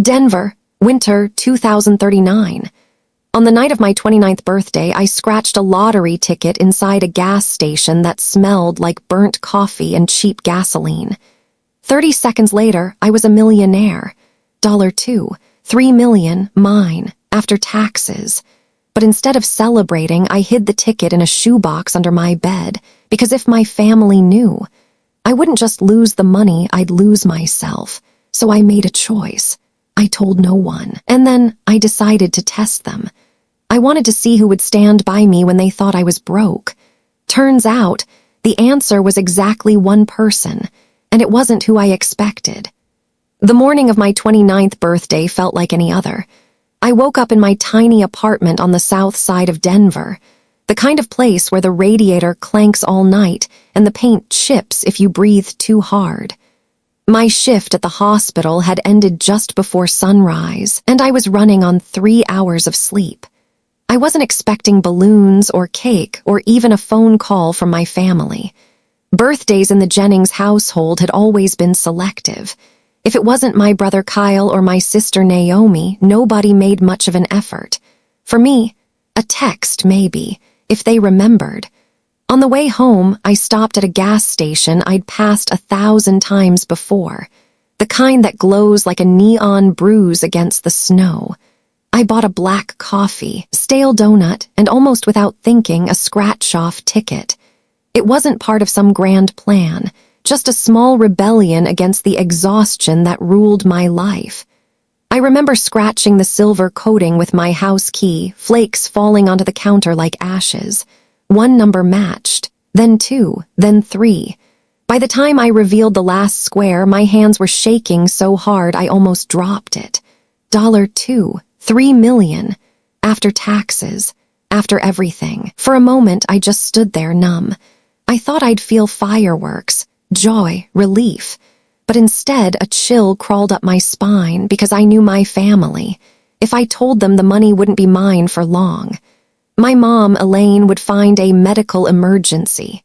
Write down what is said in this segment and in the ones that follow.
Denver, winter 2039. On the night of my 29th birthday, I scratched a lottery ticket inside a gas station that smelled like burnt coffee and cheap gasoline. 30 seconds later, I was a millionaire. $2, 3 million, mine, after taxes. But instead of celebrating, I hid the ticket in a shoebox under my bed, because if my family knew, I wouldn't just lose the money, I'd lose myself. So I made a choice. I told no one, and then I decided to test them. I wanted to see who would stand by me when they thought I was broke. Turns out, the answer was exactly one person, and it wasn't who I expected. The morning of my 29th birthday felt like any other. I woke up in my tiny apartment on the south side of Denver, the kind of place where the radiator clanks all night and the paint chips if you breathe too hard. My shift at the hospital had ended just before sunrise, and I was running on 3 hours of sleep. I wasn't expecting balloons or cake or even a phone call from my family. Birthdays in the Jennings household had always been selective. If it wasn't my brother Kyle or my sister Naomi, nobody made much of an effort. For me, a text maybe, if they remembered. On the way home, I stopped at a gas station I'd passed 1,000 times before, the kind that glows like a neon bruise against the snow. I bought a black coffee, stale donut, and almost without thinking, a scratch-off ticket. It wasn't part of some grand plan, just a small rebellion against the exhaustion that ruled my life. I remember scratching the silver coating with my house key, flakes falling onto the counter like ashes. One number matched, then 2, then 3. By the time I revealed the last square, my hands were shaking so hard I almost dropped it. $2, 3 million, after taxes, after everything. For a moment, I just stood there numb. I thought I'd feel fireworks, joy, relief. But instead, a chill crawled up my spine because I knew my family. If I told them, the money wouldn't be mine for long. My mom, Elaine, would find a medical emergency.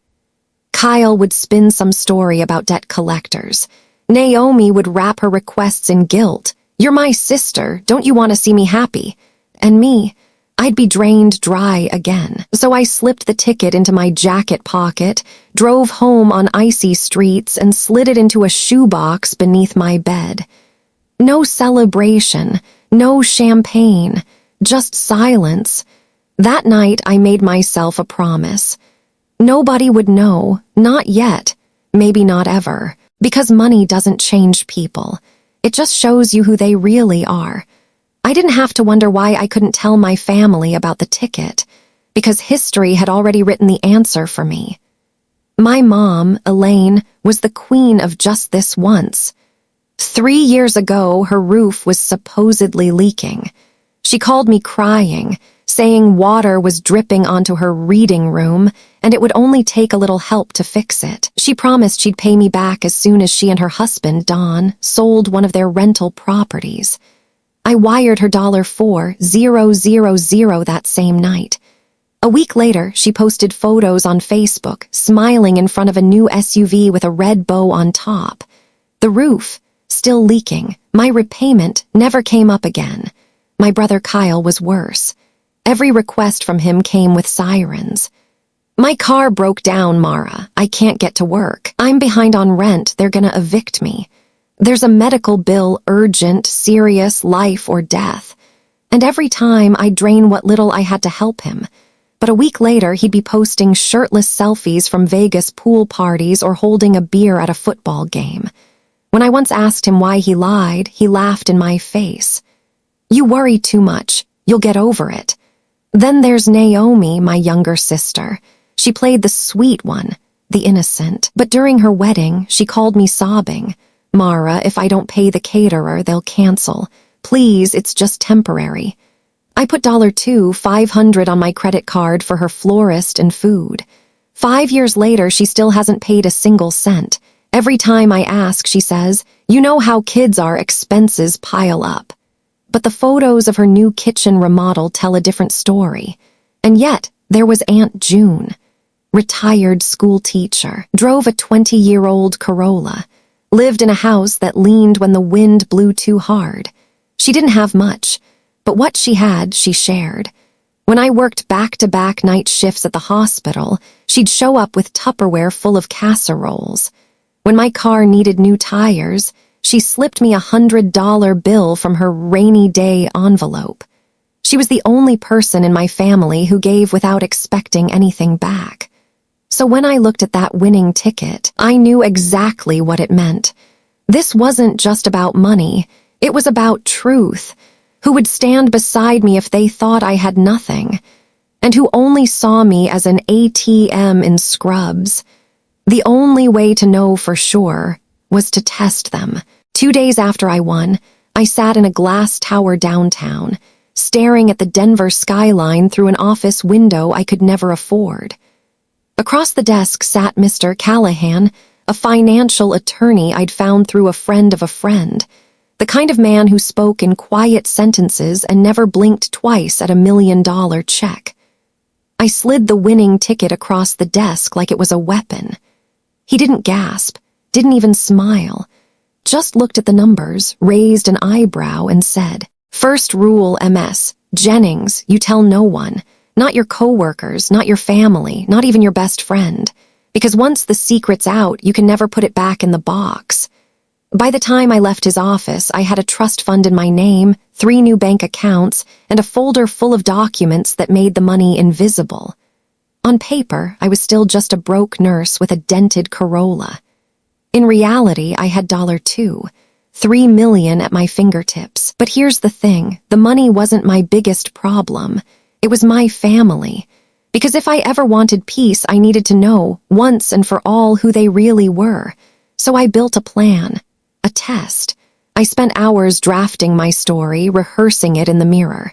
Kyle would spin some story about debt collectors. Naomi would wrap her requests in guilt. "You're my sister, don't you want to see me happy?" And me, I'd be drained dry again. So I slipped the ticket into my jacket pocket, drove home on icy streets, and slid it into a shoebox beneath my bed. No celebration, no champagne, just silence. That night, I made myself a promise. Nobody would know, not yet, maybe not ever, because money doesn't change people. It just shows you who they really are. I didn't have to wonder why I couldn't tell my family about the ticket, because history had already written the answer for me. My mom, Elaine, was the queen of just this once. 3 years ago, her roof was supposedly leaking. She called me crying, saying water was dripping onto her reading room, and it would only take a little help to fix it. She promised she'd pay me back as soon as she and her husband, Don, sold one of their rental properties. I wired her $4,000 that same night. A week later, she posted photos on Facebook, smiling in front of a new SUV with a red bow on top. The roof, still leaking. My repayment never came up again. My brother Kyle was worse. Every request from him came with sirens. "My car broke down, Mara. I can't get to work. I'm behind on rent. They're gonna evict me. There's a medical bill, urgent, serious, life or death." And every time I'd drain what little I had to help him. But a week later, he'd be posting shirtless selfies from Vegas pool parties or holding a beer at a football game. When I once asked him why he lied, he laughed in my face. "You worry too much. You'll get over it." Then there's Naomi, my younger sister. She played the sweet one, the innocent. But during her wedding, she called me sobbing. "Mara, if I don't pay the caterer, they'll cancel. Please, it's just temporary." I put $500 on my credit card for her florist and food. 5 years later, she still hasn't paid a single cent. Every time I ask, she says, "You know how kids are, expenses pile up." But the photos of her new kitchen remodel tell a different story. And yet, there was Aunt June. Retired school teacher, drove a 20-year-old Corolla, lived in a house that leaned when the wind blew too hard. She didn't have much, but what she had, she shared. When I worked back-to-back night shifts at the hospital, she'd show up with Tupperware full of casseroles. When my car needed new tires, she slipped me $100 bill from her rainy day envelope. She was the only person in my family who gave without expecting anything back. So when I looked at that winning ticket, I knew exactly what it meant. This wasn't just about money, it was about truth. Who would stand beside me if they thought I had nothing, and who only saw me as an ATM in scrubs. The only way to know for sure was to test them. 2 days after I won, I sat in a glass tower downtown, staring at the Denver skyline through an office window I could never afford. Across the desk sat Mr. Callahan, a financial attorney I'd found through a friend of a friend, the kind of man who spoke in quiet sentences and never blinked twice at $1 million check. I slid the winning ticket across the desk like it was a weapon. He didn't gasp, didn't even smile, just looked at the numbers, raised an eyebrow, and said, "First rule, MS, Jennings, you tell no one, not your coworkers, not your family, not even your best friend, because once the secret's out, you can never put it back in the box." By the time I left his office, I had a trust fund in my name, 3 new bank accounts, and a folder full of documents that made the money invisible. On paper, I was still just a broke nurse with a dented Corolla. In reality, I had $2, $3 million at my fingertips. But here's the thing, the money wasn't my biggest problem. It was my family. Because if I ever wanted peace, I needed to know, once and for all, who they really were. So I built a plan. A test. I spent hours drafting my story, rehearsing it in the mirror.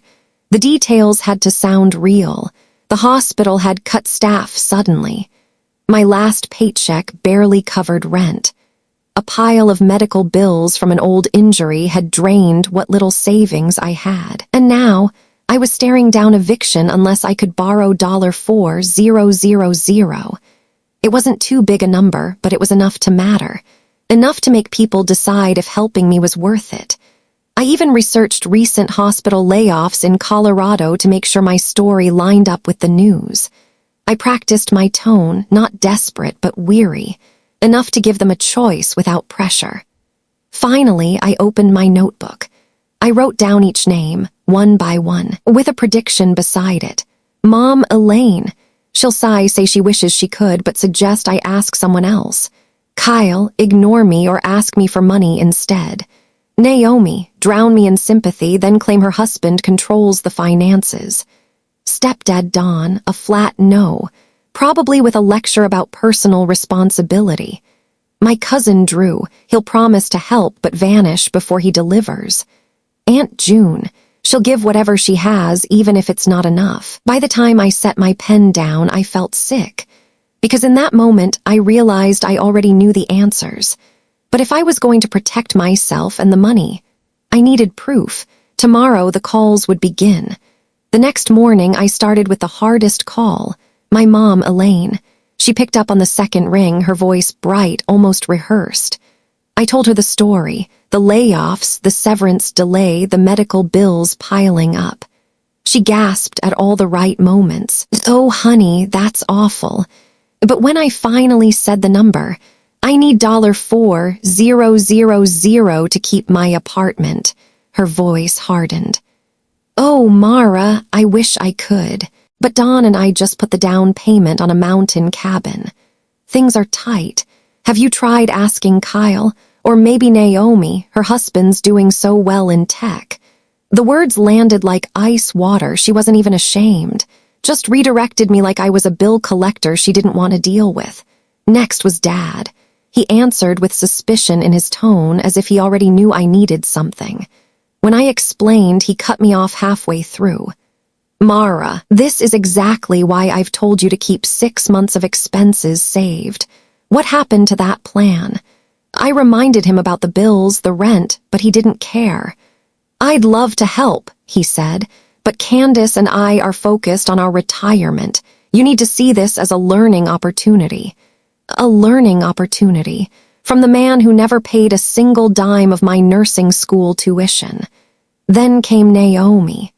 The details had to sound real. The hospital had cut staff suddenly. My last paycheck barely covered rent. A pile of medical bills from an old injury had drained what little savings I had. And now, I was staring down eviction unless I could borrow $4,000. It wasn't too big a number, but it was enough to matter. Enough to make people decide if helping me was worth it. I even researched recent hospital layoffs in Colorado to make sure my story lined up with the news. I practiced my tone, not desperate but weary, enough to give them a choice without pressure. Finally, I opened my notebook. I wrote down each name, one by one, with a prediction beside it. Mom Elaine. She'll sigh, say she wishes she could, but suggest I ask someone else. Kyle, ignore me or ask me for money instead. Naomi, drown me in sympathy, then claim her husband controls the finances. Stepdad Don, a flat no, probably with a lecture about personal responsibility. My cousin Drew, he'll promise to help but vanish before he delivers. Aunt June, she'll give whatever she has even if it's not enough. By the time I set my pen down, I felt sick. Because in that moment, I realized I already knew the answers. But if I was going to protect myself and the money, I needed proof. Tomorrow, the calls would begin. The next morning, I started with the hardest call, my mom, Elaine. She picked up on the second ring, her voice bright, almost rehearsed. I told her the story, the layoffs, the severance delay, the medical bills piling up. She gasped at all the right moments. "Oh, honey, that's awful. But when I finally said the number, I need $4,000 to keep my apartment," her voice hardened. "Oh, Mara, I wish I could. But Don and I just put the down payment on a mountain cabin. Things are tight. Have you tried asking Kyle? Or maybe Naomi, her husband's doing so well in tech." The words landed like ice water. She wasn't even ashamed. Just redirected me like I was a bill collector she didn't want to deal with. Next was Dad. He answered with suspicion in his tone, as if he already knew I needed something. When I explained, he cut me off halfway through. "Mara, this is exactly why I've told you to keep 6 months of expenses saved. What happened to that plan?" I reminded him about the bills, the rent, but he didn't care. "I'd love to help," he said, "but Candace and I are focused on our retirement. You need to see this as a learning opportunity." A learning opportunity from the man who never paid a single dime of my nursing school tuition. Then came Naomi,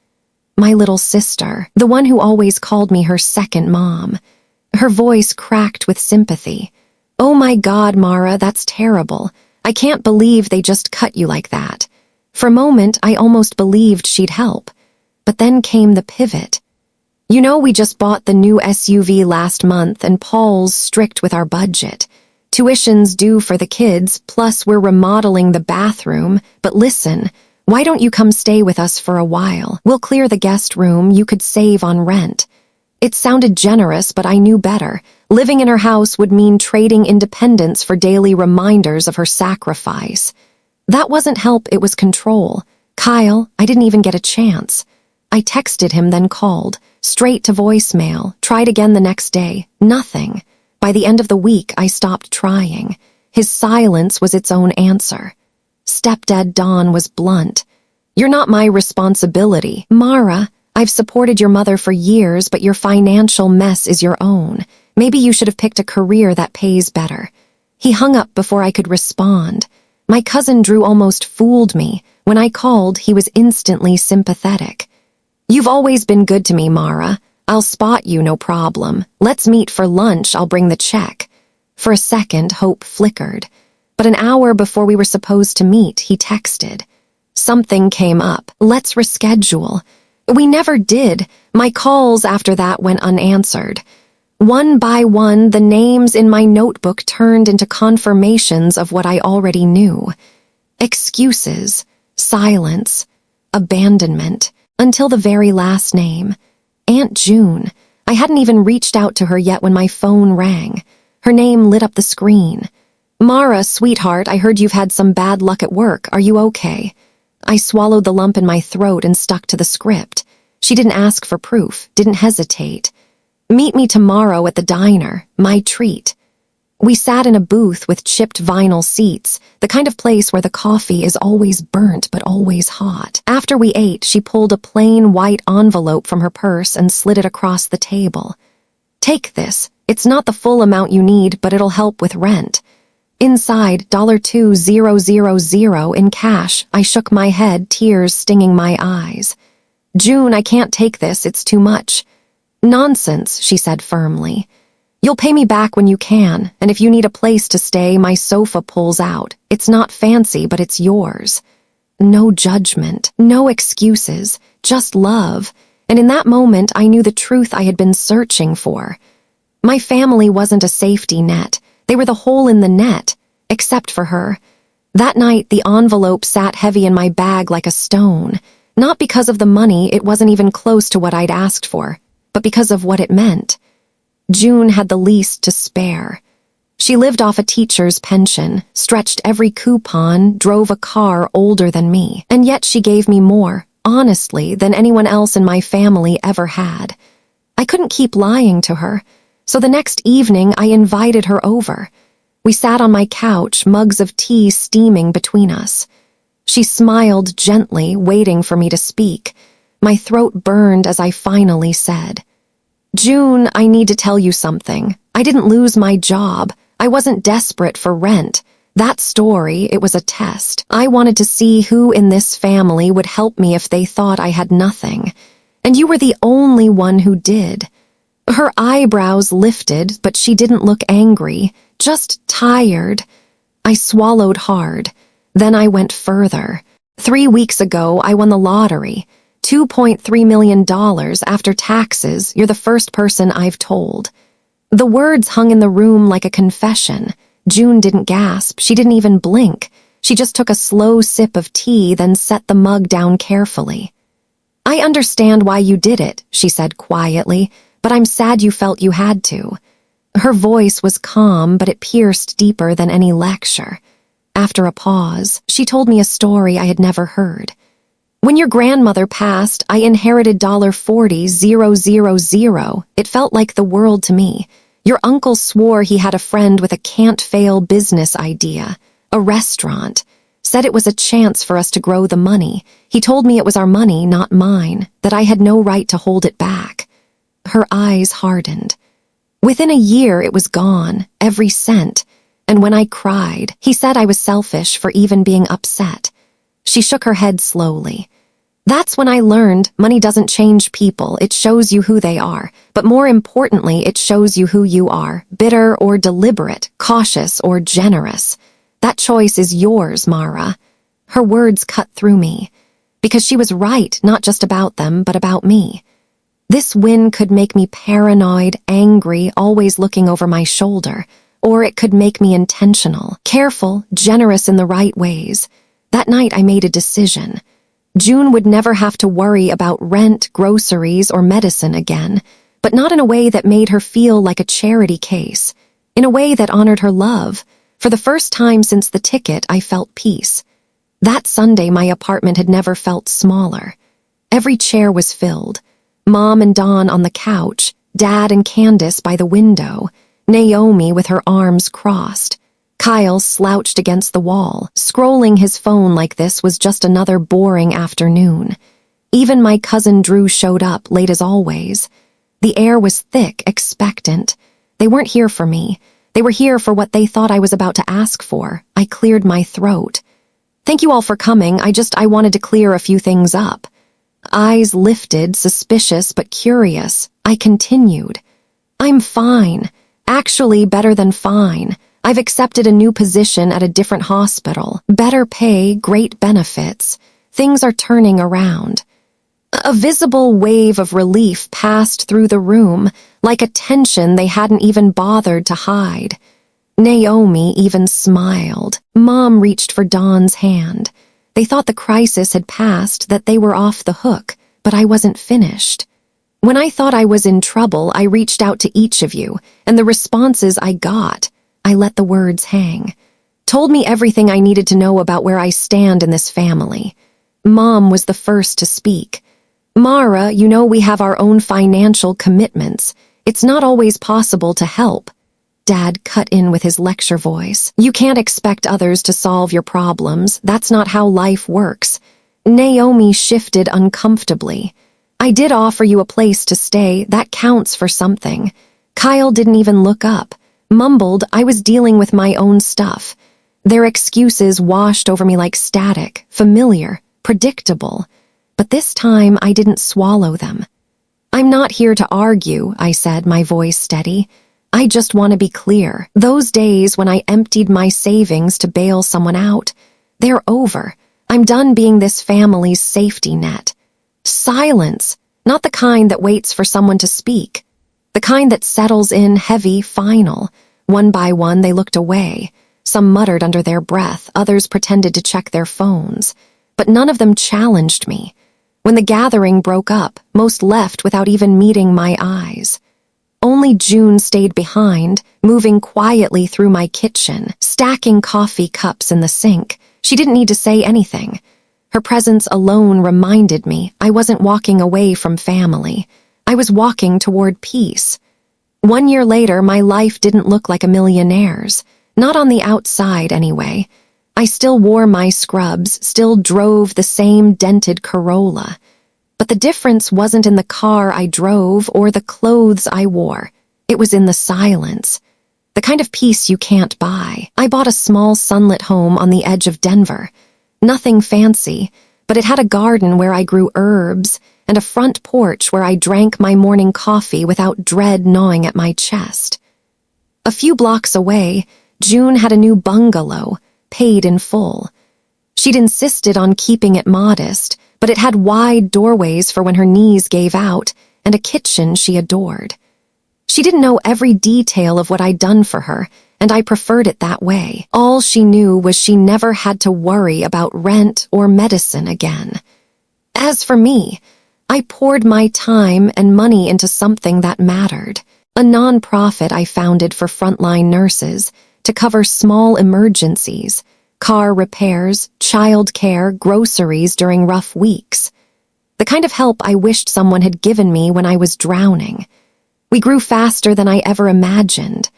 my little sister, the one who always called me her second mom. Her voice cracked with sympathy. "Oh my God, Mara, that's terrible. I can't believe they just cut you like that." For a moment, I almost believed she'd help. But then came the pivot. "You know, we just bought the new SUV last month and Paul's strict with our budget. Tuition's due for the kids, plus we're remodeling the bathroom. But listen, why don't you come stay with us for a while? We'll clear the guest room, you could save on rent." It sounded generous, but I knew better. Living in her house would mean trading independence for daily reminders of her sacrifice. That wasn't help, it was control. Kyle, I didn't even get a chance. I texted him, then called. Straight to voicemail. Tried again the next day. Nothing. By the end of the week, I stopped trying. His silence was its own answer. Stepdad Don was blunt. "You're not my responsibility. Mara, I've supported your mother for years, but your financial mess is your own. Maybe you should have picked a career that pays better." He hung up before I could respond. My cousin Drew almost fooled me. When I called, he was instantly sympathetic. "You've always been good to me, Mara. I'll spot you, no problem. Let's meet for lunch, I'll bring the check." For a second, hope flickered. But an hour before we were supposed to meet, he texted. "Something came up. Let's reschedule." We never did. My calls after that went unanswered. One by one, the names in my notebook turned into confirmations of what I already knew. Excuses, silence, abandonment, until the very last name. Aunt June. I hadn't even reached out to her yet when my phone rang. Her name lit up the screen. "Mara, sweetheart, I heard you've had some bad luck at work. Are you okay?" I swallowed the lump in my throat and stuck to the script. She didn't ask for proof, didn't hesitate. "Meet me tomorrow at the diner, my treat." We sat in a booth with chipped vinyl seats, the kind of place where the coffee is always burnt but always hot. After we ate, she pulled a plain white envelope from her purse and slid it across the table. "Take this. It's not the full amount you need, but it'll help with rent." Inside, $2,000 in cash. I shook my head, tears stinging my eyes. "June, I can't take this, it's too much." "Nonsense," she said firmly. "You'll pay me back when you can, and if you need a place to stay, my sofa pulls out. It's not fancy, but it's yours." No judgment, no excuses, just love. And in that moment, I knew the truth I had been searching for. My family wasn't a safety net. They were the hole in the net, except for her. That night, the envelope sat heavy in my bag like a stone. Not because of the money, it wasn't even close to what I'd asked for, but because of what it meant. June had the least to spare. She lived off a teacher's pension, stretched every coupon, drove a car older than me, and yet she gave me more, honestly, than anyone else in my family ever had. I couldn't keep lying to her. So the next evening, I invited her over. We sat on my couch, mugs of tea steaming between us. She smiled gently, waiting for me to speak. My throat burned as I finally said, "June, I need to tell you something. I didn't lose my job. I wasn't desperate for rent. That story, it was a test. I wanted to see who in this family would help me if they thought I had nothing. And you were the only one who did." Her eyebrows lifted, but she didn't look angry, just tired. I swallowed hard. Then I went further. 3 weeks ago, I won the lottery. $2.3 million after taxes. You're the first person I've told. The words hung in the room like a confession. June didn't gasp. She didn't even blink. She just took a slow sip of tea, then set the mug down carefully. "I understand why you did it," she said quietly, "but I'm sad you felt you had to." Her voice was calm, but it pierced deeper than any lecture. After a pause, she told me a story I had never heard. "When your grandmother passed, I inherited $40,000. It felt like the world to me. Your uncle swore he had a friend with a can't-fail business idea, a restaurant. Said it was a chance for us to grow the money. He told me it was our money, not mine, that I had no right to hold it back." Her eyes hardened. "Within a year, it was gone, every cent. And when I cried, he said I was selfish for even being upset." She shook her head slowly. That's when I learned money doesn't change people, it shows you who they are. But more importantly, it shows you who you are, bitter or deliberate, cautious or generous. That choice is yours, Mara. Her words cut through me. Because she was right, not just about them, but about me. This win could make me paranoid, angry, always looking over my shoulder. Or it could make me intentional, careful, generous in the right ways. That night I made a decision. June would never have to worry about rent, groceries, or medicine again, but not in a way that made her feel like a charity case. In a way that honored her love. For the first time since the ticket, I felt peace. That Sunday, my apartment had never felt smaller. Every chair was filled. Mom and Dawn on the couch, Dad and Candace by the window, Naomi with her arms crossed. Kyle slouched against the wall. Scrolling his phone like this was just another boring afternoon. Even my cousin Drew showed up, late as always. The air was thick, expectant. They weren't here for me. They were here for what they thought I was about to ask for. I cleared my throat. Thank you all for coming. I wanted to clear a few things up. Eyes lifted, suspicious but curious. I continued. I'm fine. Actually, better than fine. I've accepted a new position at a different hospital. Better pay, great benefits. Things are turning around. A visible wave of relief passed through the room, like a tension they hadn't even bothered to hide. Naomi even smiled. Mom reached for Dawn's hand. They thought the crisis had passed, that they were off the hook, but I wasn't finished. When I thought I was in trouble, I reached out to each of you, and the responses I got, I let the words hang. Told me everything I needed to know about where I stand in this family. Mom was the first to speak. Mara, you know we have our own financial commitments. It's not always possible to help. Dad cut in with his lecture voice. You can't expect others to solve your problems. That's not how life works. Naomi shifted uncomfortably. I did offer you a place to stay. That counts for something. Kyle didn't even look up. Mumbled, I was dealing with my own stuff. Their excuses washed over me like static, familiar, predictable. But this time I didn't swallow them. I'm not here to argue, I said, my voice steady. I just want to be clear. Those days when I emptied my savings to bail someone out, they're over. I'm done being this family's safety net. Silence, not the kind that waits for someone to speak. The kind that settles in heavy, final. One by one, they looked away. Some muttered under their breath, others pretended to check their phones. But none of them challenged me. When the gathering broke up, most left without even meeting my eyes. Only June stayed behind, moving quietly through my kitchen, stacking coffee cups in the sink. She didn't need to say anything. Her presence alone reminded me I wasn't walking away from family. I was walking toward peace. 1 year later, my life didn't look like a millionaire's. Not on the outside, anyway. I still wore my scrubs, still drove the same dented Corolla. But the difference wasn't in the car I drove or the clothes I wore. It was in the silence. The kind of peace you can't buy. I bought a small sunlit home on the edge of Denver. Nothing fancy, but it had a garden where I grew herbs and a front porch where I drank my morning coffee without dread gnawing at my chest. A few blocks away, June had a new bungalow, paid in full. She'd insisted on keeping it modest, but it had wide doorways for when her knees gave out, and a kitchen she adored. She didn't know every detail of what I'd done for her, and I preferred it that way. All she knew was she never had to worry about rent or medicine again. As for me, I poured my time and money into something that mattered, a nonprofit I founded for frontline nurses to cover small emergencies, car repairs, child care, groceries during rough weeks. The kind of help I wished someone had given me when I was drowning. We grew faster than I ever imagined,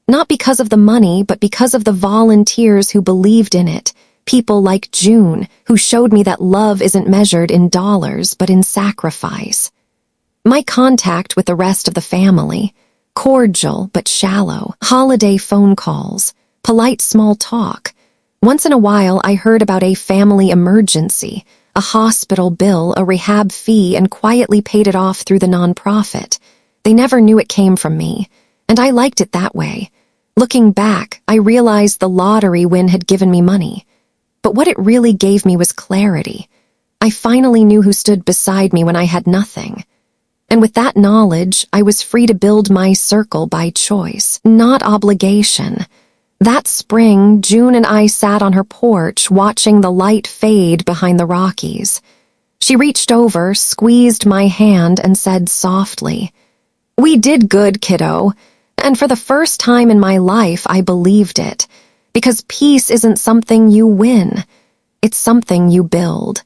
not because of the money, but because of the volunteers who believed in it. People like June, who showed me that love isn't measured in dollars, but in sacrifice. My contact with the rest of the family, cordial but shallow, holiday phone calls, polite small talk. Once in a while, I heard about a family emergency, a hospital bill, a rehab fee, and quietly paid it off through the nonprofit. They never knew it came from me, and I liked it that way. Looking back, I realized the lottery win had given me money. But what it really gave me was clarity. I finally knew who stood beside me when I had nothing. And with that knowledge, I was free to build my circle by choice, not obligation. That spring, June and I sat on her porch, watching the light fade behind the Rockies. She reached over, squeezed my hand, and said softly, "We did good, kiddo." And for the first time in my life, I believed it. Because peace isn't something you win. It's something you build.